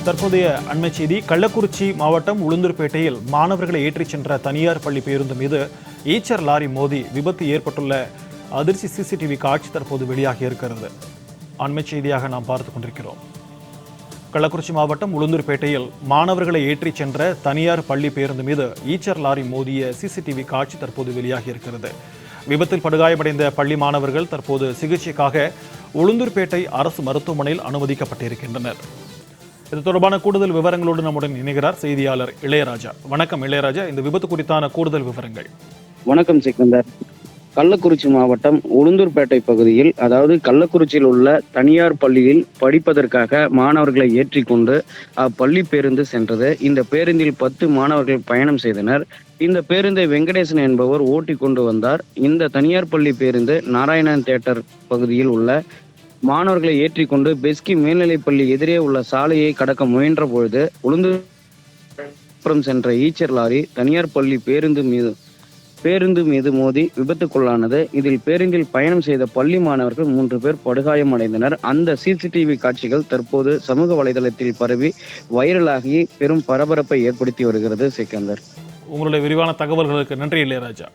தற்போதைய அண்மை செய்தி. கள்ளக்குறிச்சி மாவட்டம் உளுந்தூர்பேட்டையில் மாணவர்களை ஏற்றிச் சென்ற தனியார் பள்ளி பேருந்து மீது ஈச்சர் லாரி மோதி விபத்து ஏற்பட்டுள்ள அதிர்ச்சி சிசிடிவி காட்சி தற்போது வெளியாகி இருக்கிறது. அண்மை செய்தியாக நாம் பார்த்துக் கொண்டிருக்கிறோம். கள்ளக்குறிச்சி மாவட்டம் உளுந்தூர்பேட்டையில் மாணவர்களை ஏற்றிச் சென்ற தனியார் பள்ளி பேருந்து மீது ஈச்சர் லாரி மோதிய சிசிடிவி காட்சி தற்போது வெளியாகி இருக்கிறது. விபத்தில் படுகாயமடைந்த பள்ளி மாணவர்கள் தற்போது சிகிச்சைக்காக உளுந்தூர்பேட்டை அரசு மருத்துவமனையில் அனுமதிக்கப்பட்டிருக்கின்றனர். இது தொடர்பான கூடுதல் விவரங்களோடு நம்முடன் இணைகிறார் செய்தியாளர் இளையராஜா. வணக்கம் இளையராஜா, இந்த விபத்து குறித்தான கூடுதல் விவரங்கள். வணக்கம் சிக்கந்தர். கள்ளக்குறிச்சி மாவட்டம் உளுந்தூர்பேட்டை பகுதியில், அதாவது கள்ளக்குறிச்சியில் உள்ள தனியார் பள்ளியில் படிப்பதற்காக மாணவர்களை ஏற்றிக்கொண்டு அப்பள்ளி பேருந்து சென்றது. இந்த பேருந்தில் 10 மாணவர்கள் பயணம் செய்தனர். இந்த பேருந்தை வெங்கடேசன் என்பவர் ஓட்டி கொண்டு வந்தார். இந்த தனியார் பள்ளி பேருந்து நாராயணன் தியேட்டர் பகுதியில் உள்ள மாணவர்களை ஏற்றிக்கொண்டு பெஸ்கி மேல்நிலைப்பள்ளி எதிரே உள்ள சாலையை கடக்க முயன்ற பொழுது உளுந்தூர்புரம் சென்ற ஈச்சர் லாரி தனியார் பள்ளி பேருந்து மீது மோதி விபத்துக்குள்ளானது. இதில் பேருந்தில் பயணம் செய்த பள்ளி மாணவர்கள் 3 பேர் படுகாயமடைந்தனர். அந்த சிசிடிவி காட்சிகள் தற்போது சமூக வலைதளத்தில் பரவி வைரலாகி பெரும் பரபரப்பை ஏற்படுத்தி வருகிறது. சிக்கந்தர், உங்களுடைய விரிவான தகவல்களுக்கு நன்றி இளையராஜா.